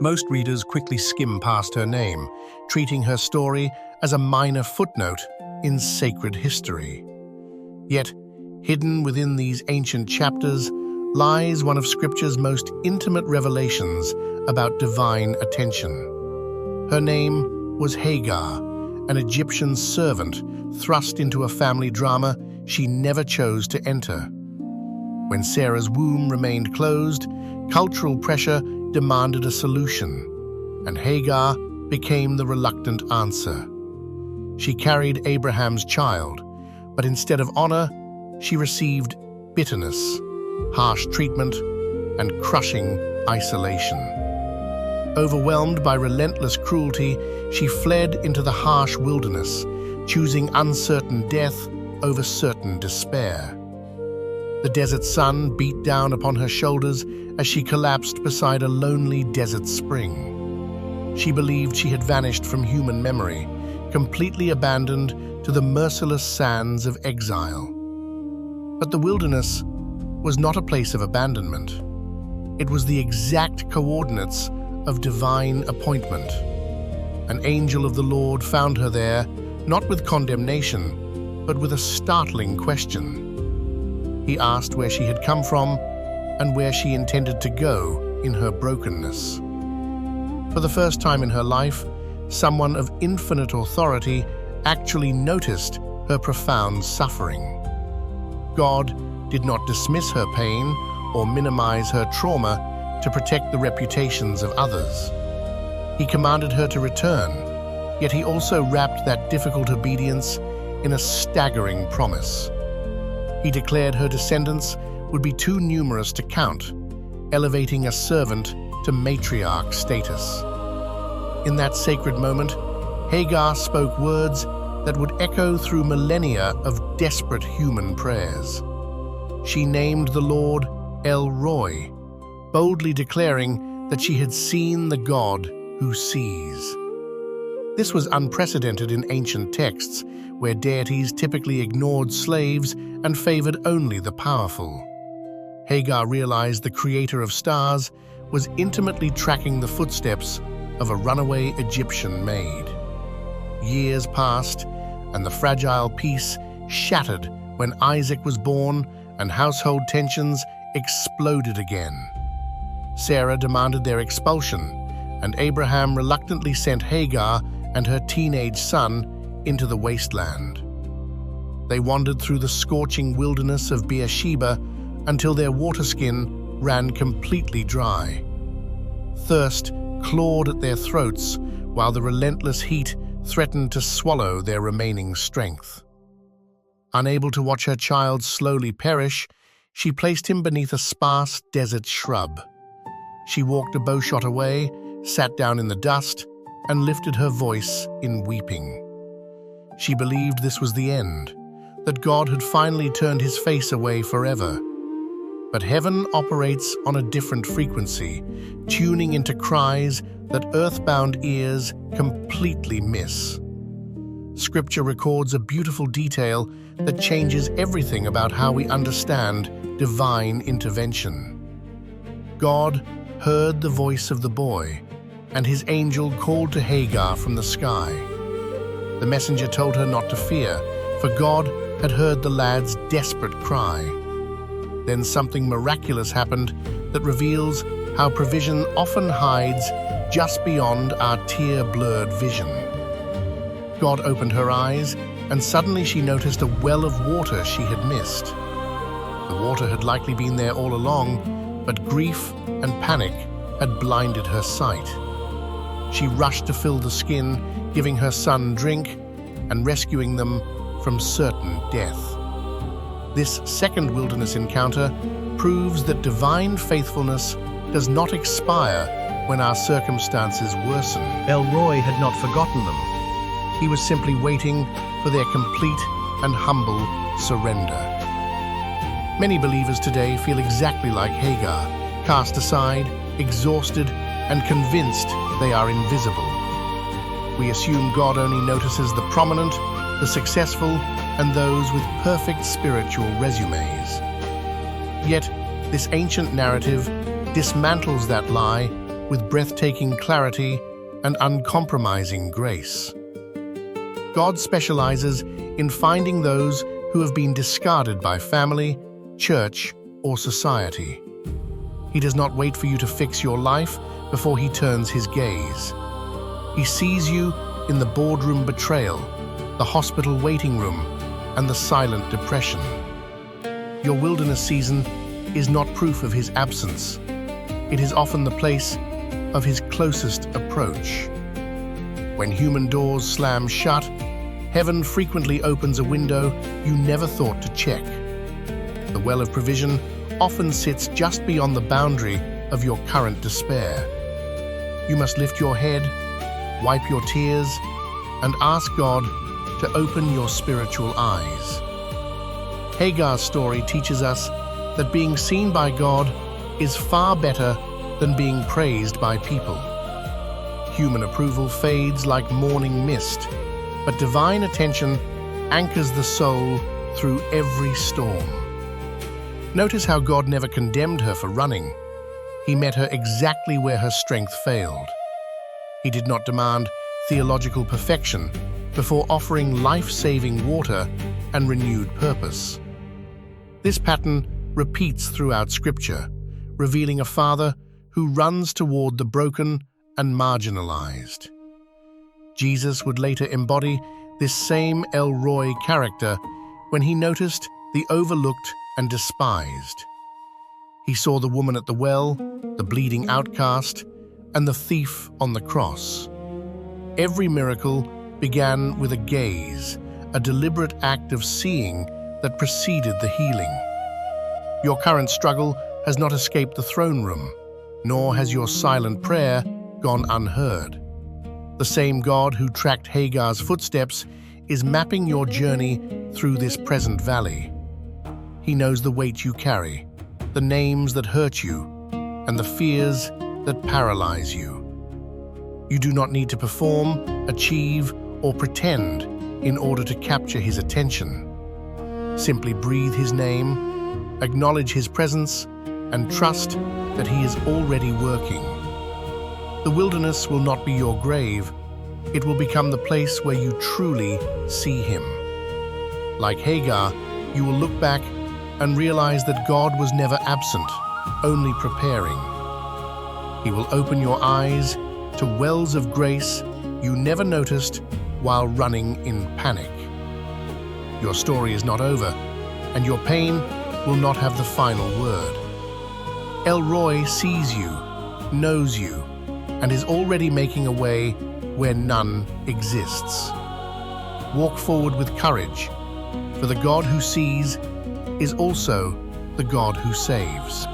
Most readers quickly skim past her name, treating her story as a minor footnote in sacred history. Yet, hidden within these ancient chapters lies one of Scripture's most intimate revelations about divine attention. Her name was Hagar, an Egyptian servant thrust into a family drama she never chose to enter. When Sarah's womb remained closed, cultural pressure demanded a solution, and Hagar became the reluctant answer. She carried Abraham's child, but instead of honor, she received bitterness, harsh treatment, and crushing isolation. Overwhelmed by relentless cruelty, she fled into the harsh wilderness, choosing uncertain death over certain despair. The desert sun beat down upon her shoulders as she collapsed beside a lonely desert spring. She believed she had vanished from human memory, completely abandoned to the merciless sands of exile. But the wilderness was not a place of abandonment. It was the exact coordinates of divine appointment. An angel of the Lord found her there, not with condemnation, but with a startling question. He asked where she had come from and where she intended to go in her brokenness. For the first time in her life, someone of infinite authority actually noticed her profound suffering. God did not dismiss her pain or minimize her trauma to protect the reputations of others. He commanded her to return, yet he also wrapped that difficult obedience in a staggering promise. He declared her descendants would be too numerous to count, elevating a servant to matriarch status. In that sacred moment, Hagar spoke words that would echo through millennia of desperate human prayers. She named the Lord El Roi, boldly declaring that she had seen the God who sees. This was unprecedented in ancient texts, where deities typically ignored slaves and favored only the powerful. Hagar realized the creator of stars was intimately tracking the footsteps of a runaway Egyptian maid. Years passed, and the fragile peace shattered when Isaac was born and household tensions exploded again. Sarah demanded their expulsion, and Abraham reluctantly sent Hagar and her teenage son into the wasteland. They wandered through the scorching wilderness of Beersheba until their water skin ran completely dry. Thirst clawed at their throats, while the relentless heat threatened to swallow their remaining strength. Unable to watch her child slowly perish, she placed him beneath a sparse desert shrub. She walked a bowshot away, sat down in the dust, and lifted her voice in weeping. She believed this was the end, that God had finally turned his face away forever. But heaven operates on a different frequency, tuning into cries that earthbound ears completely miss. Scripture records a beautiful detail that changes everything about how we understand divine intervention. God heard the voice of the boy, and his angel called to Hagar from the sky. The messenger told her not to fear, for God had heard the lad's desperate cry. Then something miraculous happened that reveals how provision often hides just beyond our tear-blurred vision. God opened her eyes, and suddenly she noticed a well of water she had missed. The water had likely been there all along, but grief and panic had blinded her sight. She rushed to fill the skin, giving her son drink and rescuing them from certain death. This second wilderness encounter proves that divine faithfulness does not expire when our circumstances worsen. El Roi had not forgotten them. He was simply waiting for their complete and humble surrender. Many believers today feel exactly like Hagar, cast aside, exhausted, and convinced they are invisible. We assume God only notices the prominent, the successful, and those with perfect spiritual resumes. Yet, this ancient narrative dismantles that lie with breathtaking clarity and uncompromising grace. God specializes in finding those who have been discarded by family, church, or society. He does not wait for you to fix your life before he turns his gaze. He sees you in the boardroom betrayal, the hospital waiting room, and the silent depression. Your wilderness season is not proof of his absence. It is often the place of his closest approach. When human doors slam shut, heaven frequently opens a window you never thought to check. The well of provision often sits just beyond the boundary of your current despair. You must lift your head, wipe your tears, and ask God to open your spiritual eyes. Hagar's story teaches us that being seen by God is far better than being praised by people. Human approval fades like morning mist, but divine attention anchors the soul through every storm. Notice how God never condemned her for running. He met her exactly where her strength failed. He did not demand theological perfection before offering life-saving water and renewed purpose. This pattern repeats throughout Scripture, revealing a Father who runs toward the broken and marginalized. Jesus would later embody this same El Roi character when he noticed the overlooked and despised. He saw the woman at the well, the bleeding outcast, and the thief on the cross. Every miracle began with a gaze, a deliberate act of seeing that preceded the healing. Your current struggle has not escaped the throne room, nor has your silent prayer gone unheard. The same God who tracked Hagar's footsteps is mapping your journey through this present valley. He knows the weight you carry, the names that hurt you, and the fears that paralyze you. You do not need to perform, achieve, or pretend in order to capture his attention. Simply breathe his name, acknowledge his presence, and trust that he is already working. The wilderness will not be your grave. It will become the place where you truly see him. Like Hagar, you will look back and realize that God was never absent, only preparing. He will open your eyes to wells of grace you never noticed while running in panic. Your story is not over, and your pain will not have the final word. El Roi sees you, knows you, and is already making a way where none exists. Walk forward with courage, for the God who sees is also the God who saves.